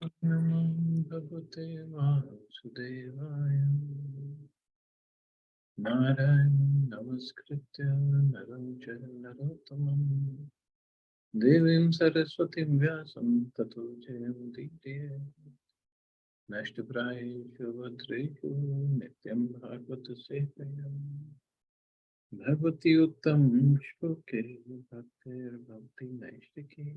Namo Bhagavate Vasudevaya. Narayan Namaskritya Naram Chara Narottamam Devim Saraswatim Vyasam Tato Jayamudite Nashtaprayeshu Bhadreshu Nityam Bhagavata Sevayam Bhagavati Uttam Shloke Bhaktir Bhakti Naishtike.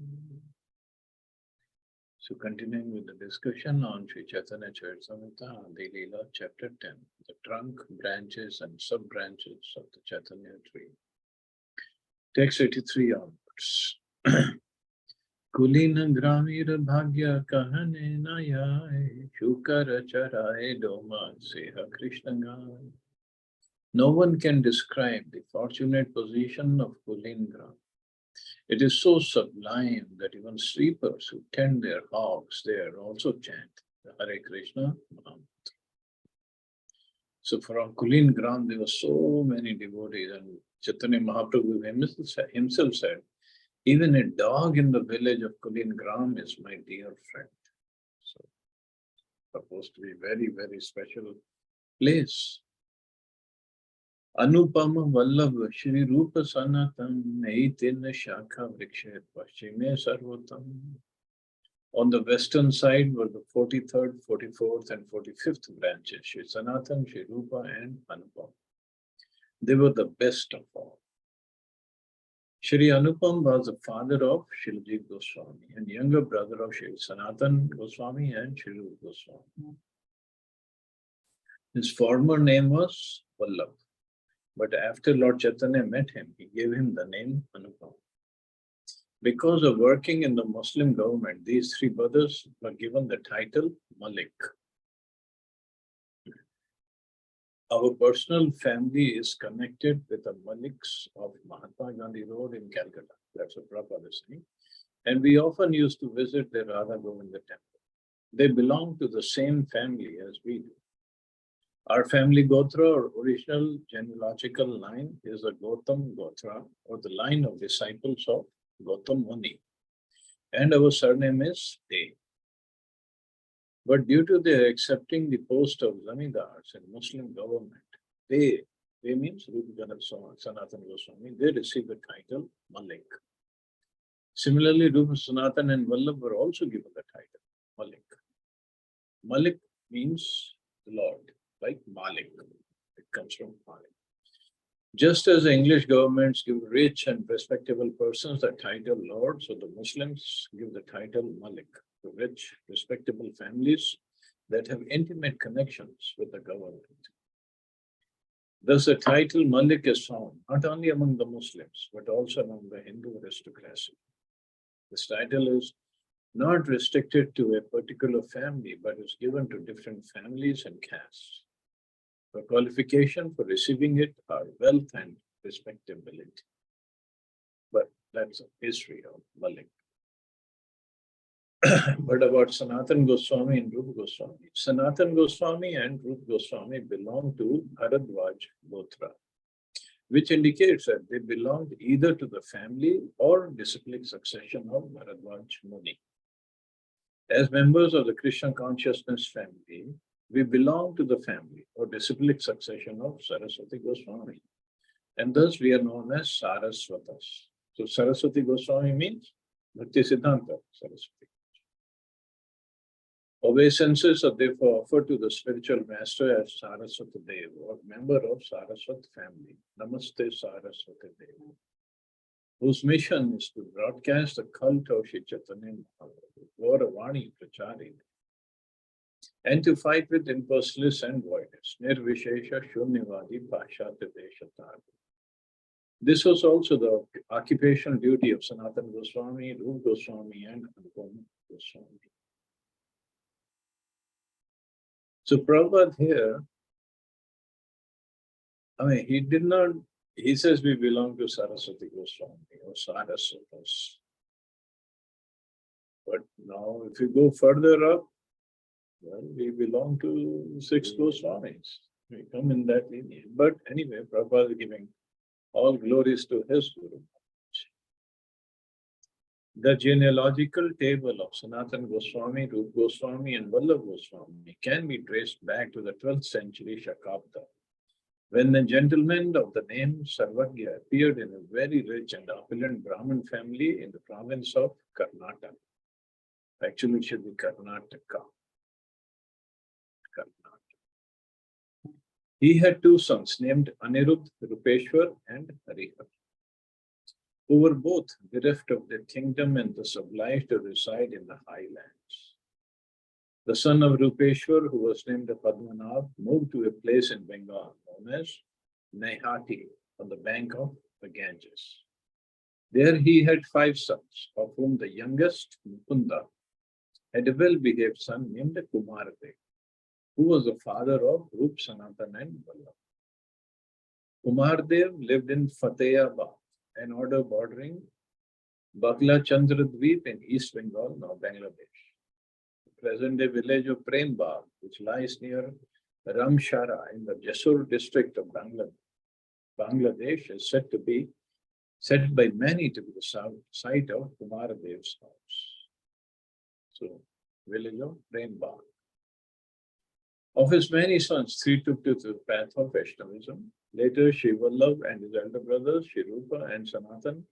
So continuing with the discussion on Sri Chaitanya Charitamrita, Adi Lila, Chapter 10, the trunk, branches and sub-branches of the Chaitanya tree. Text 83 onwards. Kulina Gramira Bhagya Kahane Nayaye Shukara Charaye Doma Seha Krishna Gai. No one can describe the fortunate position of Kulin Gram. It is so sublime that even sleepers who tend their hogs there also chant the Hare Krishna Mantra. So from Kulin Gram, there were so many devotees, and Chaitanya Mahaprabhu himself said, even a dog in the village of Kulin Gram is my dear friend. So, supposed to be very, very special place. Anupama Vallabh Shri Rupa Sanatan Eitin Shakha Vrikshet Paschime Sarvatam. On the western side were the 43rd, 44th, and 45th branches, Shri Sanatan, Shri Rupa, and Anupam. They were the best of all. Shri Anupam was the father of Shilajit Goswami and younger brother of Shri Sanatan Goswami and Shri Rupa Goswami. His former name was Vallabh, but after Lord Chaitanya met him, he gave him the name Anupam. Because of working in the Muslim government, these three brothers were given the title Malik. Our personal family is connected with the Maliks of Mahatma Gandhi Road in Calcutta. That's what Prabhupada is saying. And we often used to visit the Radha Govinda temple. They belong to the same family as we do. Our family Gotra or original genealogical line is the Gautam Gotra or the line of disciples of Gautam Muni. And our surname is De. But due to their accepting the post of Zamindars in Muslim government, they means Rupa Sanatan Goswami, they received the title Malik. Similarly, Rupa Sanatan and Vallabh were also given the title Malik. Malik means the Lord, like Malik. It comes from Malik. Just as the English governments give rich and respectable persons the title Lord, so the Muslims give the title Malik to rich, respectable families that have intimate connections with the government. Thus, the title Malik is found not only among the Muslims, but also among the Hindu aristocracy. This title is not restricted to a particular family, but is given to different families and castes. The qualification for receiving it are wealth and respectability. But that's a history of Malik. But about Sanatan Goswami and Rupa Goswami. Sanatan Goswami and Rupa Goswami belong to Bharadwaj Gotra, which indicates that they belonged either to the family or disciplic succession of Bharadwaj Muni. As members of the Krishna consciousness family, we belong to the family or disciplic succession of Saraswati Goswami. And thus we are known as Saraswatas. So Saraswati Goswami means Bhakti Siddhanta Saraswati. Obeisances are therefore offered to the spiritual master as Saraswati Dev or member of Saraswat family. Namaste Saraswati Dev, whose mission is to broadcast the cult of Shri Chaitanya Mahaprabhu, Gauravani Prachari, and to fight with impersonalists and voidists, Nirvishesha Shunyavadi Pashatadeshatari. This was also the occupational duty of Sanatan Goswami, Rupa Goswami, and Anupam Goswami. So Prabhupada here, he says we belong to Saraswati Goswami or Saraswatas. But now if you go further up, well, we belong to 6 Goswamis. We come in that lineage. But anyway, Prabhupada is giving all glories to his Guru. The genealogical table of Sanatan Goswami, Rup Goswami, and Vallabh Goswami can be traced back to the 12th century Shakabda, when the gentleman of the name Sarvagya appeared in a very rich and opulent Brahmin family in the province of Karnataka. Actually, it should be Karnataka. He had two sons named Anirudh Rupeshwar and Harihar, who were both bereft of their kingdom and thus obliged to reside in the highlands. The son of Rupeshwar, who was named Padmanabh, moved to a place in Bengal known as Naihati on the bank of the Ganges. There he had five sons, of whom the youngest, Mukunda, had a well-behaved son named Kumardev, who was the father of Rup, Sanatan and Vallabh. Kumardev lived in Fatehabad, an order bordering Bagla Chandradweep in East Bengal, now Bangladesh. The present-day village of Prembagh, which lies near Ramshara in the Jessore district of Bangladesh, is said by many to be the site of Kumaradev's house. So, village of Prembagh. Of his many sons, three took to the path of Vaishnavism. Later, Shri Vallabh and his elder brothers, Shri Rupa and Sanatan,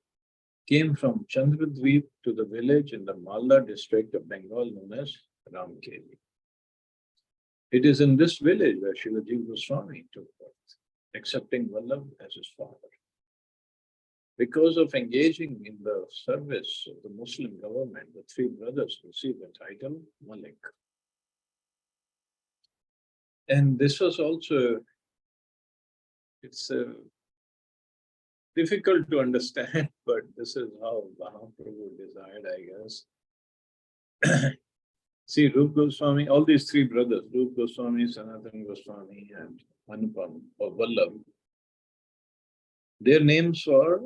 came from Chandradweep to the village in the Malda district of Bengal known as Ramkeli. It is in this village where Shivaji Goswami took birth, accepting Vallabh as his father. Because of engaging in the service of the Muslim government, the three brothers received the title Malik. And this was also, it's difficult to understand, but this is how Mahaprabhu desired, I guess. See, Rup Goswami, all these three brothers, Rup Goswami, Sanatan Goswami, and Anupam or Vallabh, their names were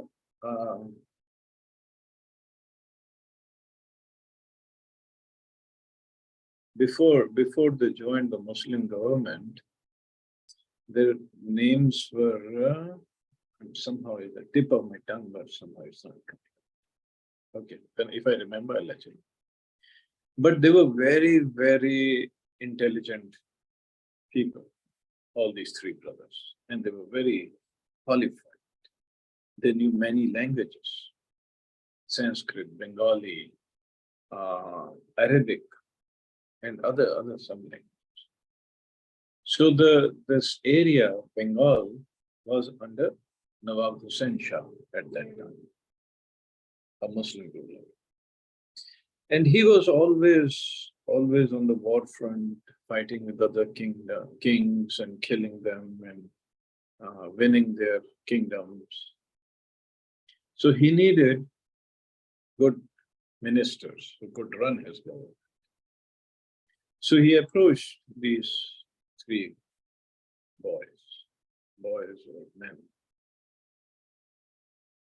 before they joined the Muslim government, their names were somehow at the tip of my tongue, but somehow it's not coming. Okay, then if I remember, I'll let you know. But they were very, very intelligent people, all these three brothers, and they were very qualified. They knew many languages: Sanskrit, Bengali, Arabic, and other some languages. So this area of Bengal was under Nawab Hussain Shah at that time, a Muslim ruler. And he was always on the war front, fighting with other kings and killing them and winning their kingdoms. So he needed good ministers who could run his government. So he approached these three boys or men.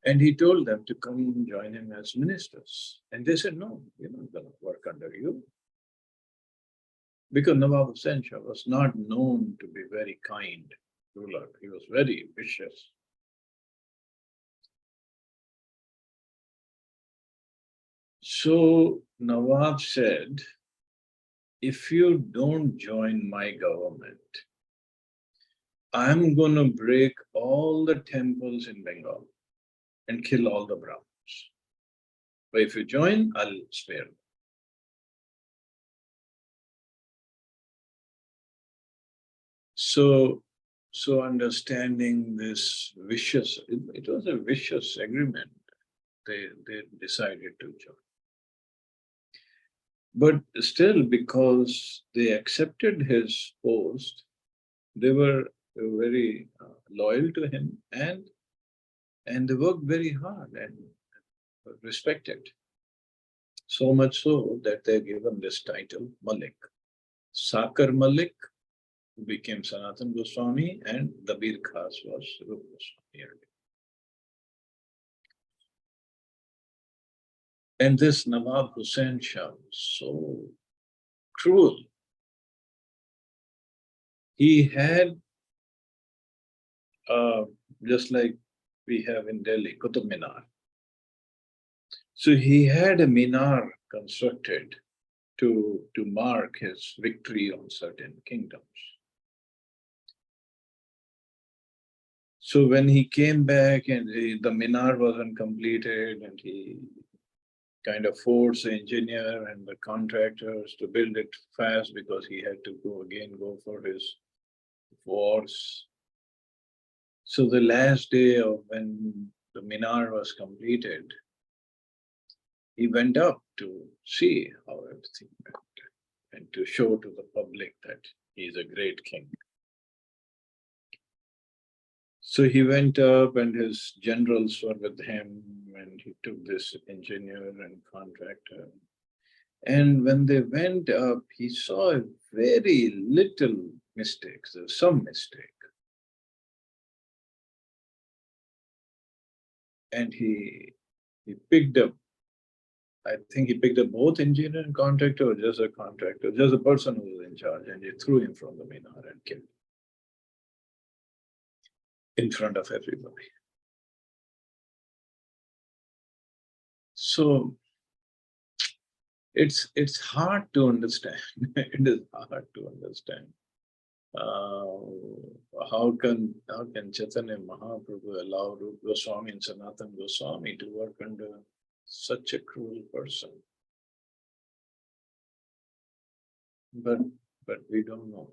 And he told them to come join him as ministers. And they said, no, we're not going to work under you. Because Nawab Hussain Shah was not known to be very kind ruler. He was very vicious. So Nawab said, if you don't join my government, I'm going to break all the temples in Bengal and kill all the Brahmins. But if you join, I'll spare them. So understanding this vicious, it was a vicious agreement. They decided to join. But still, because they accepted his post, they were very loyal to him, and they worked very hard and respected. So much so that they're given this title, Malik. Sakar Malik, who became Sanatan Goswami, and Dabir Khas was Rup Goswami. And this Nawab Hussain Shah was so cruel. He had, just like we have in Delhi, Qutub Minar. So he had a minar constructed to mark his victory on certain kingdoms. So when he came back and the minar wasn't completed, and he kind of forced the engineer and the contractors to build it fast because he had to go for his wars. So the last day of when the minar was completed, he went up to see how everything went and to show to the public that he is a great king. So he went up and his generals were with him, and he took this engineer and contractor. And when they went up, he saw very little mistakes. There was some mistake. And he picked up, I think he picked up both engineer and contractor, or just a contractor, just a person who was in charge, and he threw him from the minar and killed him in front of everybody. So it's hard to understand. It is hard to understand. How can Chaitanya Mahaprabhu allow Rupa Goswami and Sanatana Goswami to work under such a cruel person? But we don't know.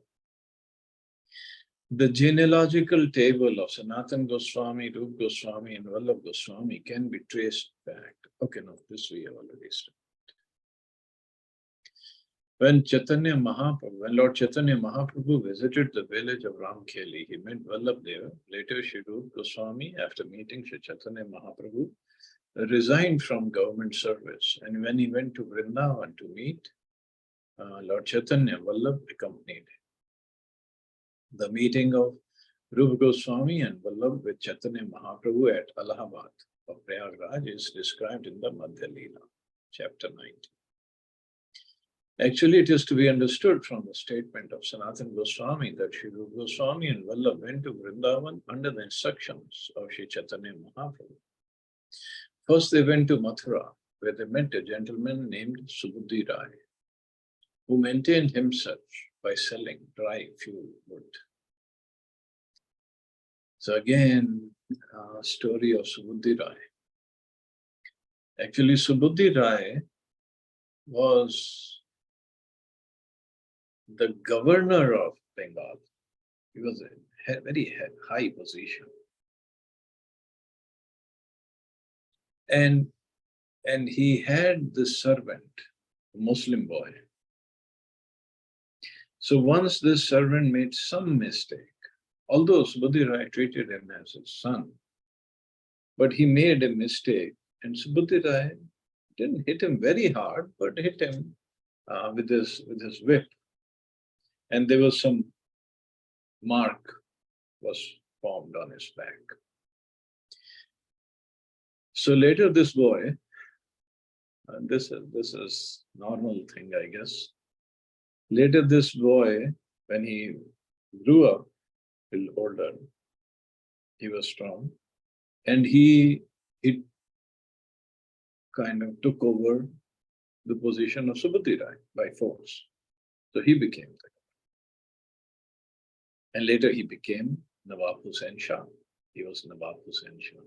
The genealogical table of Sanatana Goswami, Rupa Goswami, and Vallabh Goswami can be traced back. Okay, no, this we have already started. When Lord Chaitanya Mahaprabhu visited the village of Ramkheli, he met Vallabh there. Later, Shri Rupa Goswami, after meeting Shri Chaitanya Mahaprabhu, resigned from government service. And when he went to Vrindavan to meet Lord Chaitanya, Vallabh accompanied him. The meeting of Rupa Goswami and Vallabh with Chaitanya Mahaprabhu at Allahabad of Prayagraj is described in the Adi Lila, chapter 19. Actually, it is to be understood from the statement of Sanatana Goswami that Shri Rupa Goswami and Vallabh went to Vrindavan under the instructions of Shri Chaitanya Mahaprabhu. First, they went to Mathura, where they met a gentleman named Subuddhi Rai, who maintained himself by selling dry fuel wood. So again, story of Subuddhi Rai. Actually, Subuddhi Rai was the governor of Bengal. He was a very high position. And he had this servant, a Muslim boy. So once this servant made some mistake, although Subuddhi Rai treated him as his son, but he made a mistake, and Subuddhi Rai didn't hit him very hard, but hit him with his whip. And there was some mark was formed on his back. So later this boy, this is normal thing, I guess. Later this boy, when he grew up, a little older, he was strong, and he kind of took over the position of Subuddhi Rai by force. So he became the governor. And later he became Nawab Hussain Shah. He was Nawab Hussain Shah.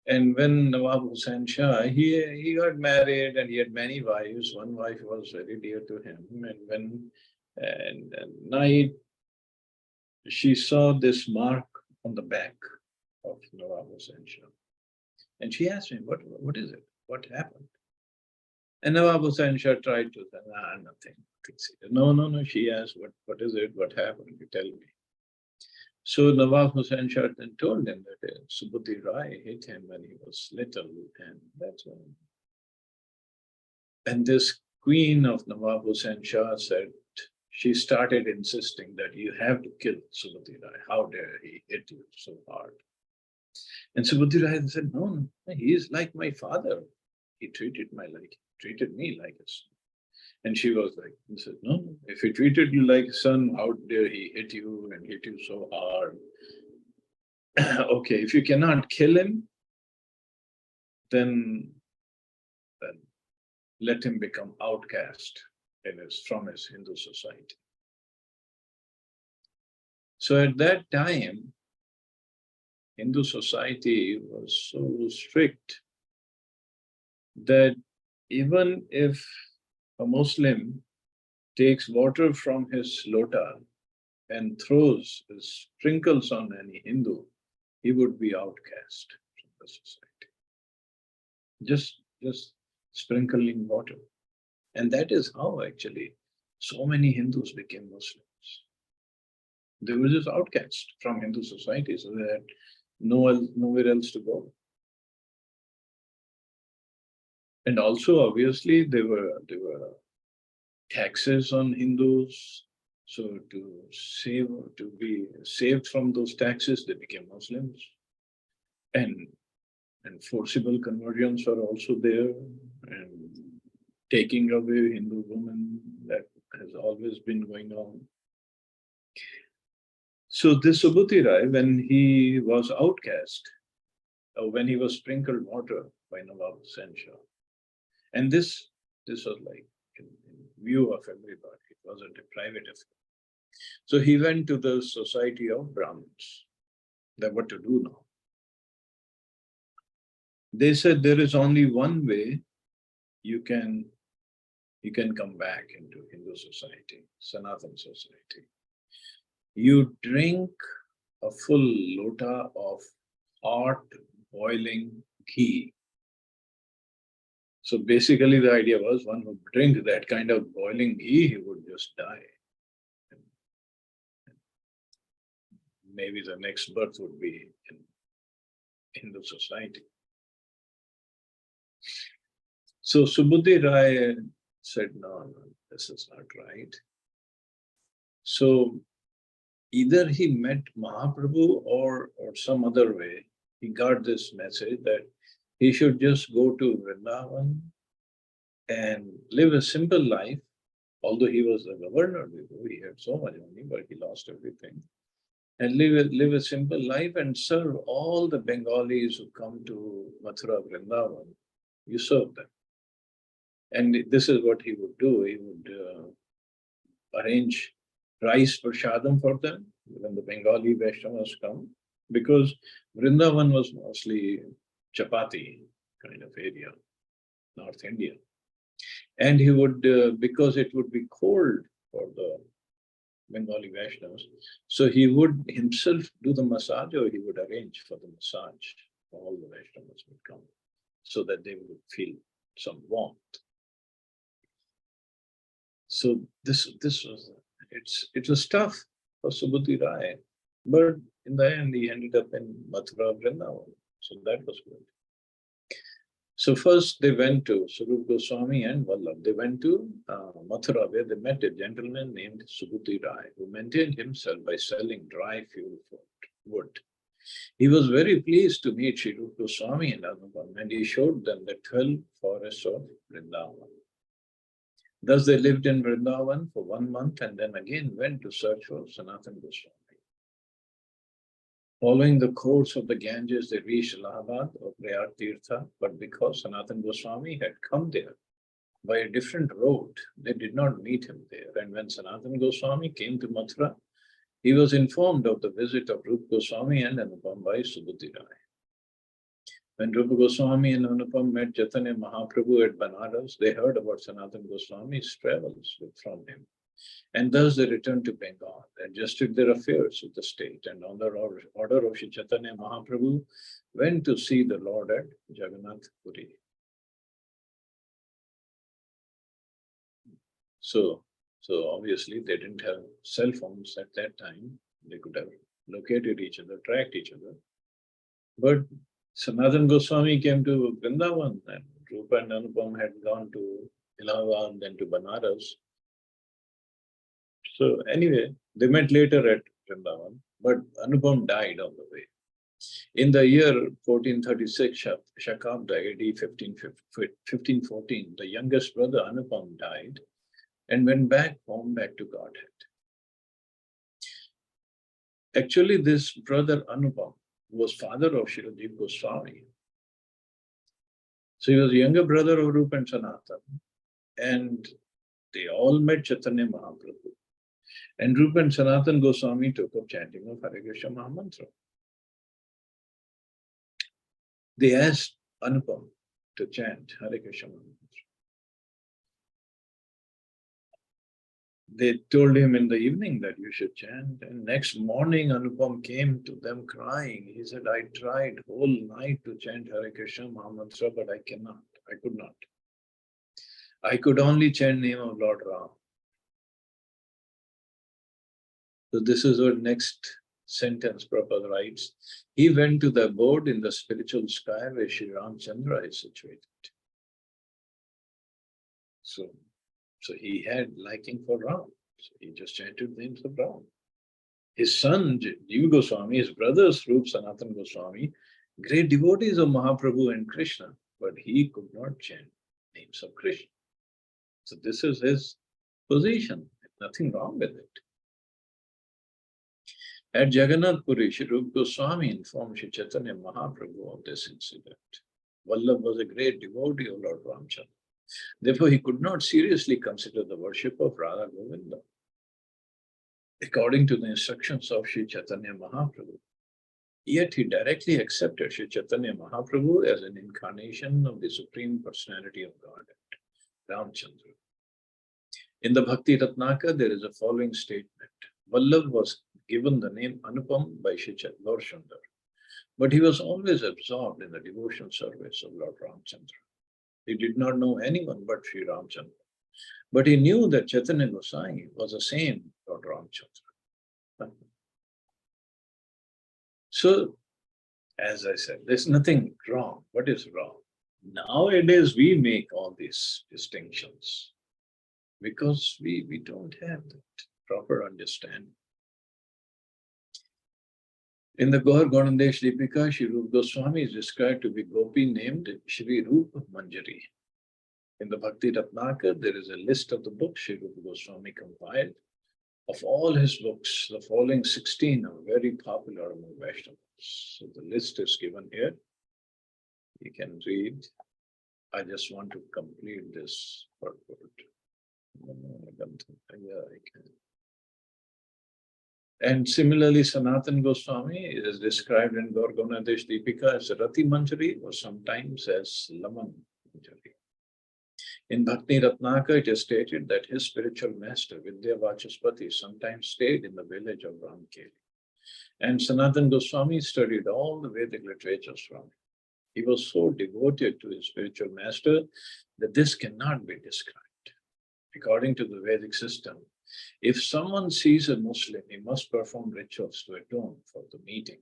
And when Nawab Hussain Shah, he got married and he had many wives. One wife was very dear to him. And at night, she saw this mark on the back of Nawab Hussain Shah. And she asked me, what is it? What happened? And Nawab Hussain Shah tried to say, nothing. No. She asked, what is it? What happened? You tell me. So Nawab Hussain Shah then told him that Subuddhi Rai hit him when he was little, and that's why. And this queen of Nawab Hussain Shah said, she started insisting that you have to kill Subuddhi Rai. How dare he hit you so hard? And Subuddhi Rai said, no, he is like my father. He treated me like a son. And she was like, he said, no, if he treated you like a son, how dare he hit you and hit you so hard? Okay, if you cannot kill him, then let him become outcast from his Hindu society. So at that time, Hindu society was so strict that even if a Muslim takes water from his lota and sprinkles on any Hindu, he would be outcast from the society. Just sprinkling water. And that is how actually so many Hindus became Muslims. They were just outcast from Hindu society, so they had nowhere else to go. And also, obviously, there were taxes on Hindus. So to be saved from those taxes, they became Muslims. And forcible conversions are also there, and taking away Hindu women, that has always been going on. So this Subhuti Rai, when he was outcast, or when he was sprinkled water by Nawab Hussain Shah, and this was like in view of everybody, it wasn't a private affair. So he went to the society of Brahmins. That what to do now. They said there is only one way you can come back into Hindu society, Sanatana society. You drink a full lota of hot boiling ghee. So basically the idea was one would drink that kind of boiling ghee, he would just die. Maybe the next birth would be in Hindu society. So Subhuti Rai said, no, this is not right. So either he met Mahaprabhu or some other way, he got this message that he should just go to Vrindavan and live a simple life. Although he was the governor, he had so much money, but he lost everything. And live a simple life and serve all the Bengalis who come to Mathura Vrindavan. You serve them. And this is what he would do. He would arrange rice prashadam for them when the Bengali Vaishnavas come, because Vrindavan was mostly chapati kind of area, North India. And he would, because it would be cold for the Bengali Vaishnavas, so he would himself do the massage, or he would arrange for the massage. All the Vaishnavas would come so that they would feel some warmth. So this was, it was tough for Subhuti Rai, but in the end he ended up in Mathura Vrindavan. So that was good. So first they went to Swarup Goswami and Vallabh. They went to Mathura, where they met a gentleman named Subhuti Rai, who maintained himself by selling dry fuel wood. He was very pleased to meet Sri Rupa Goswami and Anupam, and he showed them the 12 forests of Vrindavan. Thus they lived in Vrindavan for 1 month and then again went to search for Sanatana Goswami. Following the course of the Ganges, they reached Allahabad or Prayag Tirtha, but because Sanatana Goswami had come there by a different road, they did not meet him there. And when Sanatana Goswami came to Mathura, he was informed of the visit of Rupa Goswami and Anupam by Subhuti Rai. When Rupa Goswami and Anupam met Chaitanya Mahaprabhu at Banaras, they heard about Sanatana Goswami's travels from him. And thus they returned to Bengal, adjusted their affairs with the state, and on the order of Sri Chaitanya Mahaprabhu, went to see the Lord at Jagannath Puri. So obviously they didn't have cell phones at that time. They could have located each other, tracked each other. But Sanatana Goswami came to Vrindavan, and Rupa and Anupam had gone to Allahabad, then to Banaras. So anyway, they met later at Vrindavan, but Anupam died on the way. In the year 1436, Shakabda, AD 1514, the youngest brother Anupam died and went back home, back to Godhead. Actually, this brother Anupam was father of Shri Rajiv Goswami. So he was the younger brother of Rupa and Sanatan. And they all met Chaitanya Mahaprabhu. And Rupa and Sanatan Goswami took up chanting of Hare Krishna Mahamantra. They asked Anupam to chant Hare Krishna Mahamantra. They told him in the evening that you should chant. And next morning, Anupam came to them crying. He said, I tried whole night to chant Hare Krishna Mahamantra, but I cannot. I could not. I could only chant name of Lord Ram. So this is what next sentence Prabhupada writes. He went to the abode in the spiritual sky where Sri Ramchandra is situated. So he had liking for Ram. So he just chanted the names of Ram. His son, Jiva Goswami, his brothers, Rup Sanatan Goswami, great devotees of Mahaprabhu and Krishna, but he could not chant names of Krishna. So this is his position. Nothing wrong with it. At Jagannath Puri, Shri Rupa Goswami informed Shri Chaitanya Mahaprabhu of this incident. Vallabh was a great devotee of Lord Ramchandra. Therefore, he could not seriously consider the worship of Radha Govinda, according to the instructions of Shri Chaitanya Mahaprabhu. Yet he directly accepted Shri Chaitanya Mahaprabhu as an incarnation of the Supreme Personality of Godhead, Ramchandra. In the Bhakti Ratnaka, there is a following statement. Vallabh was given the name Anupam by Shri Lord Sundar, but he was always absorbed in the devotional service of Lord Ramchandra. He did not know anyone but Sri Ramchandra, but he knew that Chaitanya Goswami was the same Lord Ramchandra. So, as I said, there's nothing wrong. What is wrong? Nowadays, we make all these distinctions because we don't have that proper understanding. In the Gaur Gaunandesh Deepika, Shri Rupa Goswami is described to be Gopi named Shri Rupa Manjari. In the Bhakti Ratnaka, there is a list of the books Shri Rupa Goswami compiled. Of all his books, the following 16 are very popular among Vaishnavas. So the list is given here. You can read. I just want to complete this purport. Yeah, I can. And similarly, Sanatan Goswami is described in Gaur Gaunandesh Deepika as Rati Manjari or sometimes as Laman Manjari. In Bhakti Ratnaka, it is stated that his spiritual master, Vidya Vachaspati, sometimes stayed in the village of Ramkeli. And Sanatan Goswami studied all the Vedic literatures from him. He was so devoted to his spiritual master that this cannot be described. According to the Vedic system, if someone sees a Muslim, he must perform rituals to atone for the meeting.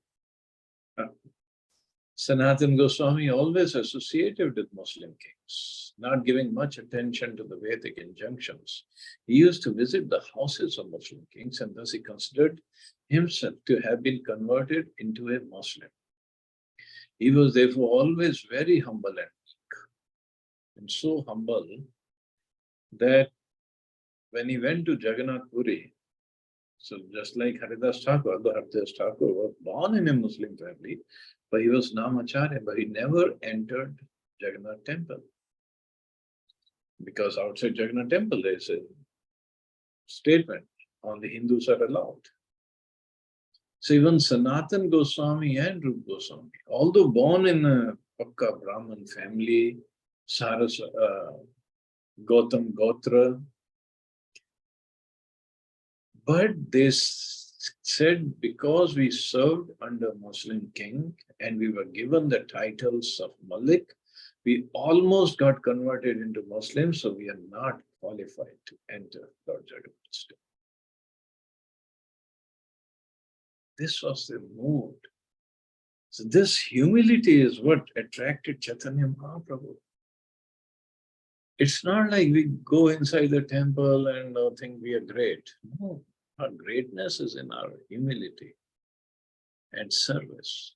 Sanatan Goswami always associated with Muslim kings, not giving much attention to the Vedic injunctions. He used to visit the houses of Muslim kings, and thus he considered himself to have been converted into a Muslim. He was therefore always very humble and meek, and so humble that when he went to Jagannath Puri, so just like Haridas Thakur, although Haridas Thakur was born in a Muslim family, but he was Namacharya, but he never entered Jagannath temple. Because outside Jagannath temple, there is a statement, only Hindus are allowed. So even Sanatan Goswami and Rupa Goswami, although born in a Pakka Brahmin family, Gautam Gotra, but they said because we served under Muslim king and we were given the titles of Malik, we almost got converted into Muslims, so we are not qualified to enter Lord Jagannath's temple. This was the mood. So this humility is what attracted Chaitanya Mahaprabhu. It's not like we go inside the temple and think we are great. No, our greatness is in our humility and service.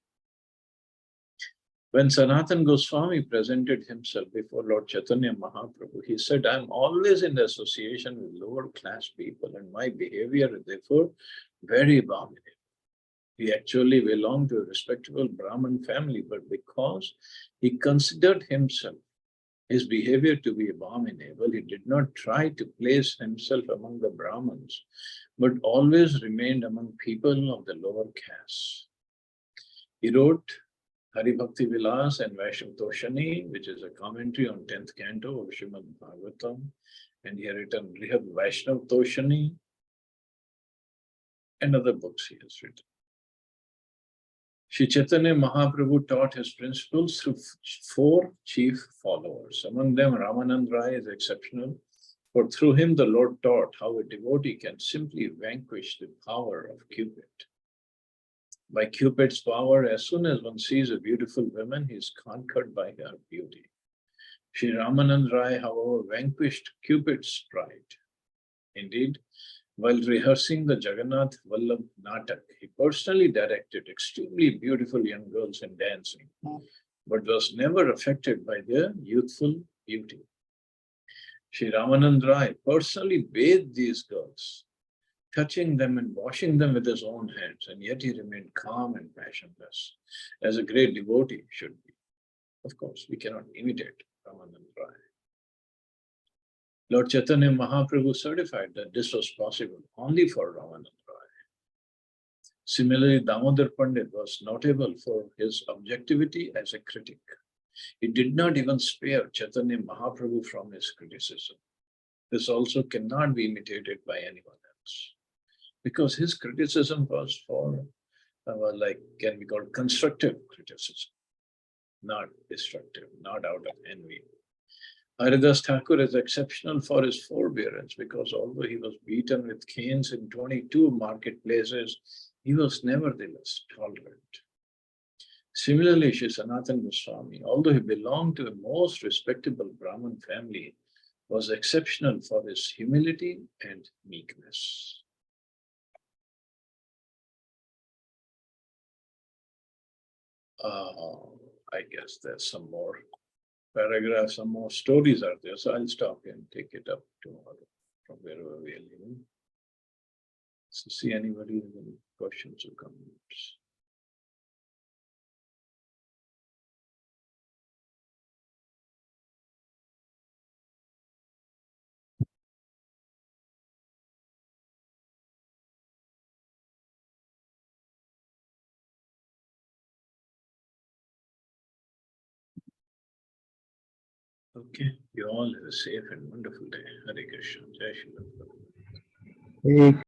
When Sanatan Goswami presented himself before Lord Chaitanya Mahaprabhu, he said, I'm always in association with lower class people and my behavior is therefore very abominable. He actually belonged to a respectable Brahmin family, but because he considered himself his behavior to be abominable, he did not try to place himself among the Brahmins, but always remained among people of the lower castes. He wrote Hari Bhakti Vilas and Vaishnav Toshani, which is a commentary on 10th canto of Srimad Bhagavatam, and he had written Brihad Vaishnav Toshani and other books he has written. Sri Chaitanya Mahaprabhu taught his principles through 4 chief followers. Among them, Ramanand Rai is exceptional, for through him the Lord taught how a devotee can simply vanquish the power of Cupid. By Cupid's power, as soon as one sees a beautiful woman, he is conquered by her beauty. Sri Ramanand Rai, however, vanquished Cupid's pride. Indeed, while rehearsing the Jagannath Vallabh Natak, he personally directed extremely beautiful young girls in dancing, but was never affected by their youthful beauty. Sri Ramanand Rai personally bathed these girls, touching them and washing them with his own hands, and yet he remained calm and passionless, as a great devotee should be. Of course, we cannot imitate Ramanand Rai. Lord Chaitanya Mahaprabhu certified that this was possible only for Ramanand Rai. Similarly, Damodar Pandit was notable for his objectivity as a critic. He did not even spare Chaitanya Mahaprabhu from his criticism. This also cannot be imitated by anyone else, because his criticism was for, can be called constructive criticism, not destructive, not out of envy. Haridas Thakur is exceptional for his forbearance, because although he was beaten with canes in 22 marketplaces, he was nevertheless tolerant. Similarly, Sri Sanatana Goswami, although he belonged to a most respectable Brahmin family, was exceptional for his humility and meekness. I guess there's some more paragraphs, some more stories are there. So I'll stop here and take it up tomorrow from wherever we are leaving. So see anybody with any questions or comments. Okay, you all have a safe and wonderful day. Hare Krishna. Jai Shri Ram.